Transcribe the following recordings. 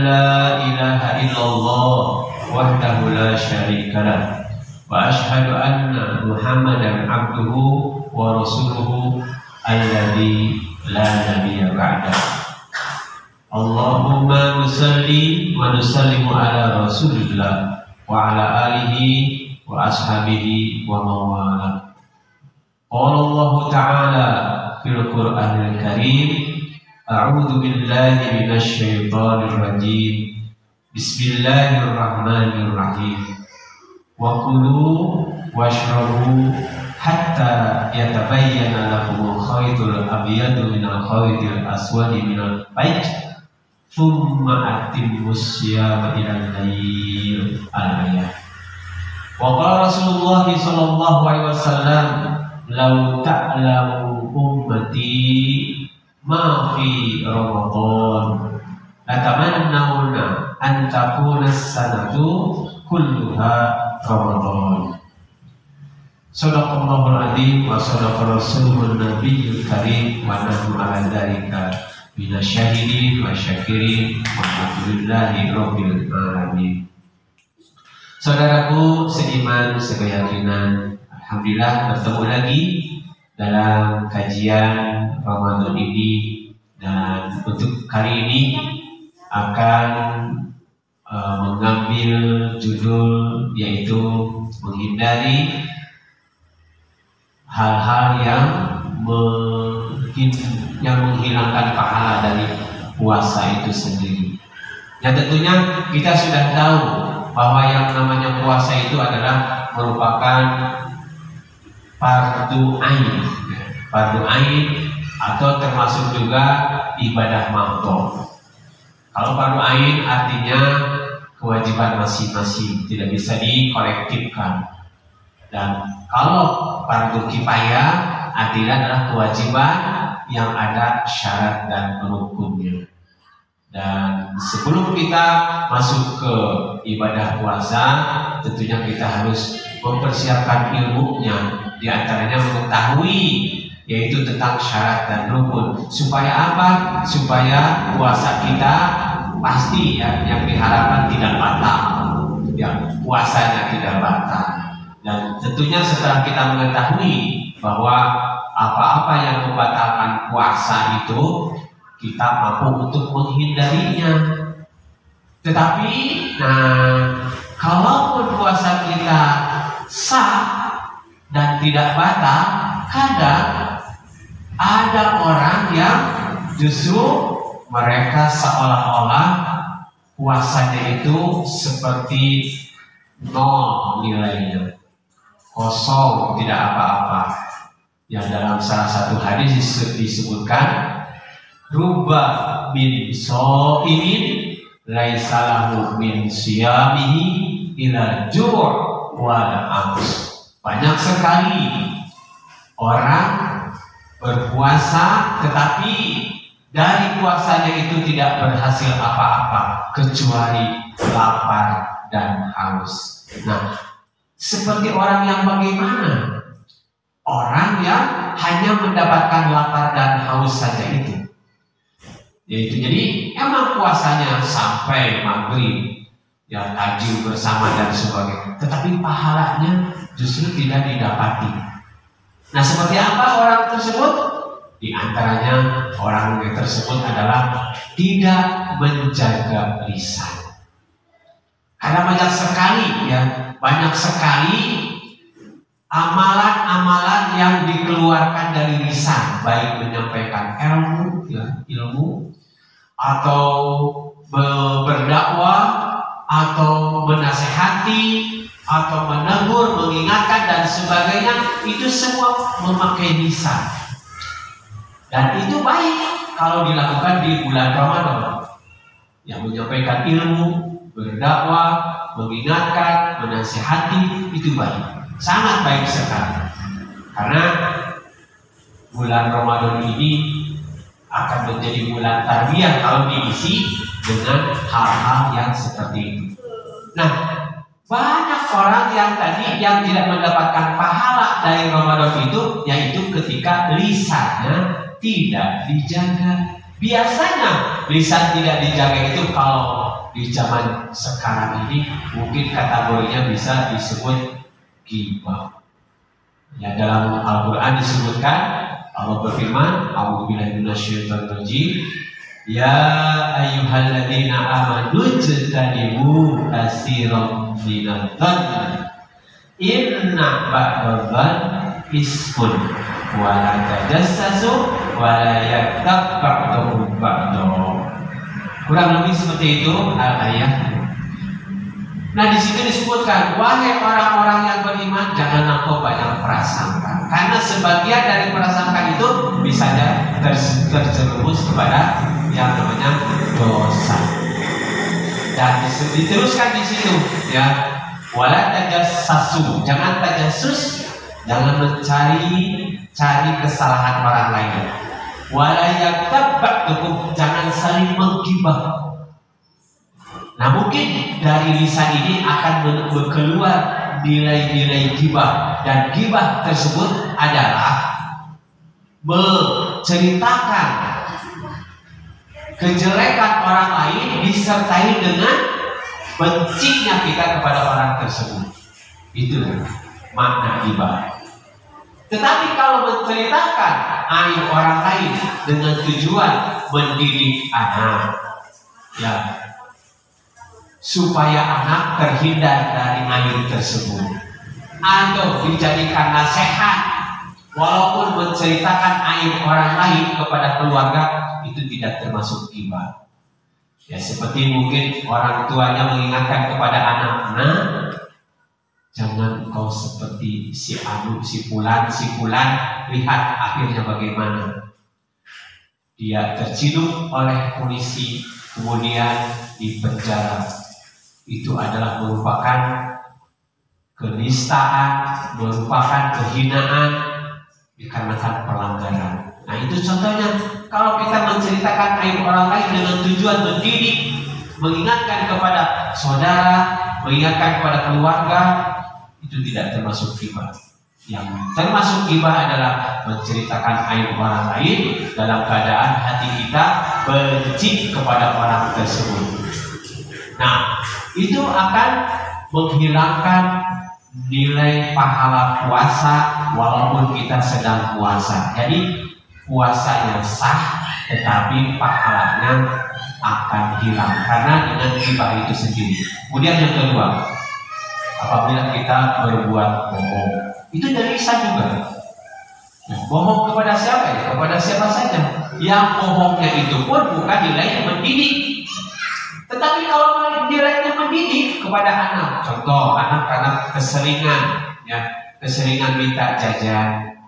la ilaha illallah wahdahu la syarika lah wa asyhadu anna Muhammadan abduhu wa rasuluhu alladzi la nabiyya ba'da. Allahumma nusalli wa nusallimu ala rasulillah wa ala alihi wa ashabihi wa mawala. Qala Allah ta'ala fil Qur'anil Karim, a'udzu billahi minasy syaithanir rajim. Bismillahirrahmanirrahim. Wa kulu washrabu hatta yatabayyana lakumul khaytul abyadu minal khaytil aswadi minal fajr thumma atimmus siyama ilal lail. Al-ayat. Wa qala Rasulullah sallallahu alaihi wasallam, law ta'lamu ummati ma fi Ramadan latamannawna an takuna as-sanatu kulluha Ramadan. Shadaqallahul adzim wa shadaqa rasulun nabiyyul karim wa nahnu ala dzalika minasyahidin wa syakirin walhamdulillahi rabbil alamin. Saudaraku seiman sekeyakinan, alhamdulillah bertemu lagi dalam kajian Ramadan ini, dan untuk kali ini akan mengambil judul yaitu menghindari hal-hal yang menghilangkan pahala dari puasa itu sendiri. Dan tentunya kita sudah tahu bahwa yang namanya puasa itu adalah merupakan fardu ain. Fardu ain atau termasuk juga ibadah makruh. Kalau fardu ain artinya kewajiban masing-masing, tidak bisa dikolektifkan. Dan kalau fardu kifayah artinya adalah kewajiban yang ada syarat dan rukunnya. Dan sebelum kita masuk ke ibadah puasa, tentunya kita harus mempersiapkan ilmunya, di antaranya mengetahui yaitu tentang syarat dan rukun. Supaya apa? Supaya puasa kita pasti yang diharapkan tidak batal, yang puasanya tidak batal. Dan tentunya setelah kita mengetahui bahwa apa-apa yang membatalkan puasa itu, kita mampu untuk menghindarinya. Tetapi, kalaupun puasa kita sah dan tidak batal, kadang ada orang yang justru mereka seolah-olah puasanya itu seperti nol nilainya, kosong, tidak apa-apa. Yang dalam salah satu hadis disebutkan, rubba min so'imin laisa lahu min siyamihi ila ju' wal ams. Banyak sekali orang berpuasa tetapi dari puasanya itu tidak berhasil apa-apa kecuali lapar dan haus. Nah, seperti orang yang bagaimana? Orang yang hanya mendapatkan lapar dan haus saja itu. Yaitu jadi emang puasanya sampai maghrib, ya tajil bersama dan sebagainya, tetapi pahalanya justru tidak didapati. Nah, seperti apa orang tersebut? Di antaranya orang yang tersebut adalah tidak menjaga lisan. Karena banyak sekali amalan-amalan yang dikeluarkan dari lisan, baik menyampaikan ilmu atau berdakwah atau menasehati atau menegur, mengingatkan dan sebagainya, itu semua memakai lisan. Dan itu baik kalau dilakukan di bulan Ramadan. Yang menyampaikan ilmu, berdakwah, mengingatkan, menasehati, itu baik. Sangat baik sekali. Karena bulan Ramadan ini akan menjadi bulan tarbiyah kalau diisi dengan hal-hal yang seperti itu. Nah, banyak orang yang tidak mendapatkan pahala dari Ramadan itu, yaitu ketika lisannya tidak dijaga Biasanya lisan tidak dijaga itu kalau di zaman sekarang ini mungkin kategorinya bisa disebut ghibah. Ya, dalam Al-Quran disebutkan, Allah berfirman, A'udzubillahi minasyaitonirrajim, ya ayyuhalladzina amanu jtanibu katsiran minadh-dhanni inna ba'dadh-dhanni ismun wa la tajassasu wa la yaghtab ba'dukum ba'dha. Kurang lebih seperti itu ayat. Nah, di sini disebutkan, wahai orang-orang yang beriman, janganlah kau banyak prasangka, karena sebagian dari prasangka itu bisa terjerumus kepada yang namanya dosa. Dan diteruskan di situ, ya, wala tajassasu, jangan tajasus, jangan mencari kesalahan orang lain. Wala yaghtab ba'dukum, jangan saling menggibah. Nah, mungkin dari lisan ini akan keluar nilai-nilai ghibah, dan ghibah tersebut adalah menceritakan kejelekan orang lain disertai dengan bencinya kita kepada orang tersebut. Itu makna ghibah. Tetapi kalau menceritakan aib orang lain dengan tujuan mendidik anak, ya, supaya anak terhindar dari aib tersebut, atau dijadikan nasihat, walaupun menceritakan aib orang lain kepada keluarga, itu tidak termasuk ghibah. Ya, seperti mungkin orang tuanya mengingatkan kepada anak-anak, jangan kau seperti si Anu, si Fulan, lihat akhirnya bagaimana. Dia terciduk oleh polisi, kemudian dipenjara. Itu adalah merupakan kenistaan, merupakan kehinaan dikarenakan pelanggaran. Nah, itu contohnya. Kalau kita menceritakan aib orang lain dengan tujuan mendidik, mengingatkan kepada saudara, mengingatkan kepada keluarga, itu tidak termasuk ghibah. Yang termasuk ghibah adalah menceritakan aib orang lain dalam keadaan hati kita benci kepada orang tersebut. Nah, itu akan menghilangkan nilai pahala puasa walaupun kita sedang puasa. Jadi puasanya sah, tetapi pahalanya akan hilang karena dengan ghibah itu sendiri. Kemudian yang kedua, apabila kita berbuat bohong, itu dari lisan juga. Bohong kepada siapa ya? Kepada siapa saja. Yang bohongnya itu pun bukan nilai mendidik. Tetapi kalau nilainya mendidik kepada anak, contoh anak keseringan, ya, keseringan minta jajan,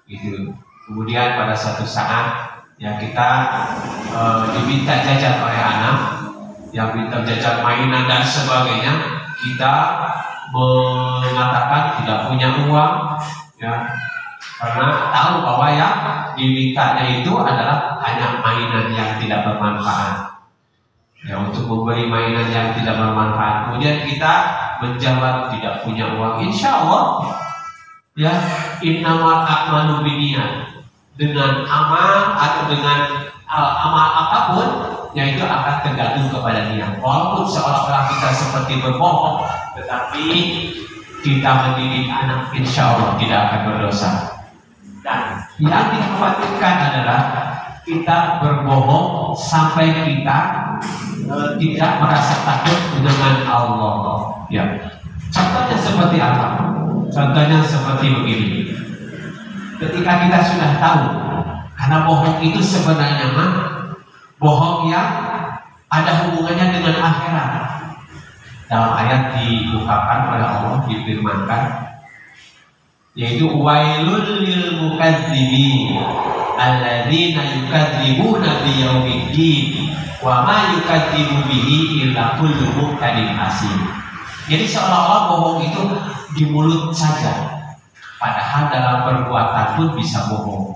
gitu. Kemudian pada satu saat, ya, kita diminta jajan oleh anak, yang minta jajan mainan dan sebagainya, kita mengatakan tidak punya uang, ya, karena tahu bahwa yang dimintanya itu adalah hanya mainan yang tidak bermanfaat. Ya, untuk memberi mainan yang tidak bermanfaat. Kemudian kita menjawab tidak punya uang. Insya Allah, ya, innamal a'malu binniyat, dengan amal atau dengan amal apapun, yaitu akan tergantung kepada niat. Walaupun seolah-olah kita seperti berbohong, tetapi kita mendidik anak, insya Allah tidak akan berdosa. Dan yang dikhawatirkan adalah kita berbohong sampai kita tidak merasa takut dengan Allah. Ya, contohnya seperti apa? Contohnya seperti begini. Ketika kita sudah tahu, karena bohong itu sebenarnya bohong yang ada hubungannya dengan akhirat. Dalam ayat diungkapkan oleh Allah, difirmankan, yaitu wailul lil mukadzibin alladzina yukadzibuna biyaumiddin wa ma yukadzibu bihi illa kullu mu'tadin asim. Jadi seolah-olah bohong itu di mulut saja, padahal dalam perbuatan pun bisa bohong.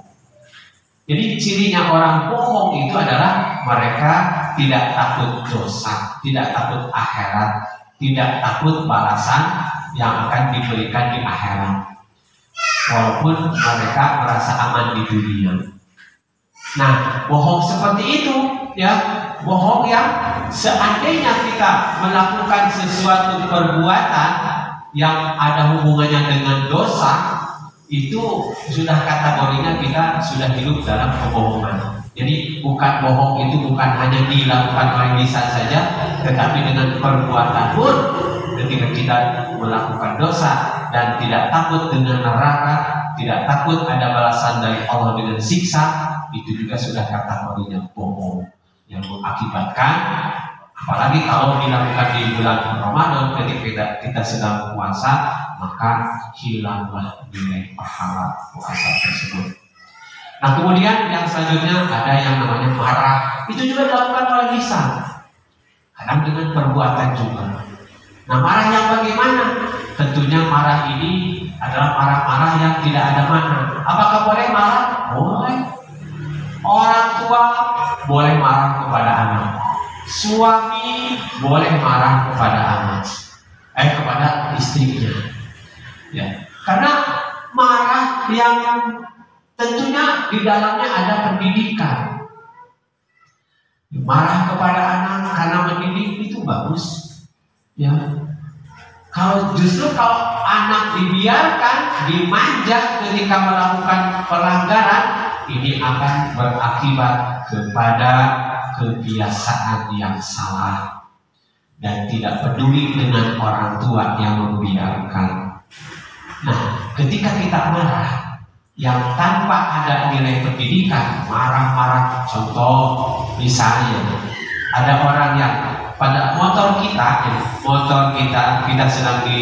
Jadi cirinya orang bohong itu adalah mereka tidak takut dosa, tidak takut akhirat, tidak takut balasan yang akan diberikan di akhirat, walaupun mereka merasa aman di dunia. Nah, bohong seperti itu, ya, bohong yang seandainya kita melakukan sesuatu perbuatan yang ada hubungannya dengan dosa, itu sudah kategorinya kita sudah hidup dalam kebohongan. Jadi bukan bohong itu bukan hanya dilakukan oleh lisan saja, tetapi dengan perbuatan pun. Ketika kita melakukan dosa dan tidak takut dengan neraka, tidak takut ada balasan dari Allah dengan siksa, itu juga sudah kategorinya bohong yang mengakibatkan, apalagi kalau dilakukan di bulan Ramadan ketika kita sedang puasa, maka hilanglah nilai pahala puasa tersebut. Nah, kemudian yang selanjutnya ada yang namanya marah. Itu juga dilakukan oleh lisan, kadang dengan perbuatan juga. Nah, marah yang bagaimana? Tentunya marah ini adalah marah-marah yang tidak ada makna. Apakah boleh marah? Boleh. Orang tua boleh marah kepada anak. Suami boleh marah kepada anak, kepada istrinya. Ya, karena marah yang tentunya di dalamnya ada pendidikan. Marah kepada anak karena mendidik itu bagus. Ya, justru kalau anak dibiarkan dimanja ketika melakukan pelanggaran, ini akan berakibat kepada kebiasaan yang salah dan tidak peduli dengan orang tua yang membiarkan. Nah, ketika kita marah yang tanpa ada nilai pendidikan, marah-marah, contoh misalnya ada orang yang pada motor kita sedang di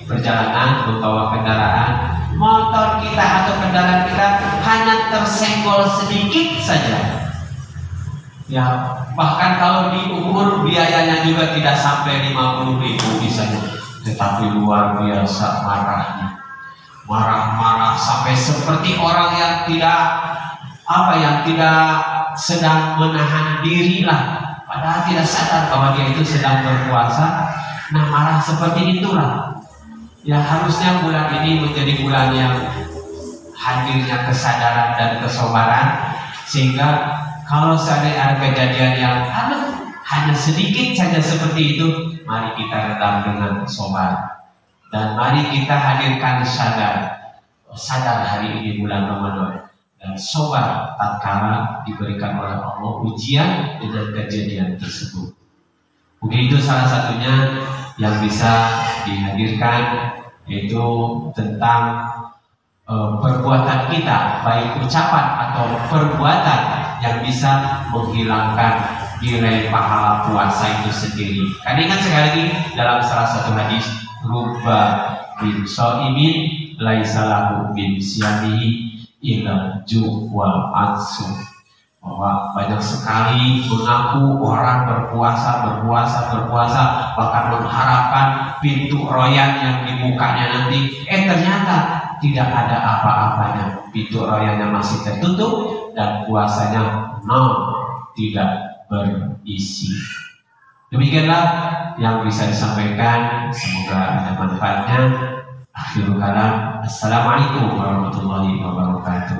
perjalanan membawa kendaraan, motor kita atau kendaraan kita hanya tersenggol sedikit saja, ya, bahkan kalau diukur biayanya juga tidak sampai 50.000 misalnya, tetapi luar biasa marahnya, marah-marah sampai seperti orang yang tidak sedang menahan diri lah, padahal tidak sadar bahwa dia itu sedang berpuasa. Nah, marah seperti itulah ya, harusnya bulan ini menjadi bulan yang hadirnya kesadaran dan kesabaran, sehingga kalau seandainya ada kejadian yang hanya sedikit saja seperti itu, mari kita redam dengan sabar dan mari kita hadirkan sadar hari ini bulan Ramadan, dan sabar tatkala diberikan oleh Allah ujian dengan kejadian tersebut. Mungkin itu salah satunya yang bisa dihadirkan, yaitu tentang perbuatan kita, baik ucapan atau perbuatan yang bisa menghilangkan nilai pahala puasa itu sendiri. Karena ingat sekali lagi dalam salah satu hadis, rubba bin shaimin laisa lahu bin siyamihi illa ju' wal ansu, bahwa banyak sekali mengaku orang berpuasa, bahkan mengharapkan pintu royan yang dibukanya nanti, ternyata tidak ada apa-apanya, pintu royannya masih tertutup dan puasanya tidak berisi. Demikianlah yang bisa disampaikan, semoga ada manfaatnya. Akhirul kalam, assalamualaikum warahmatullahi wabarakatuh.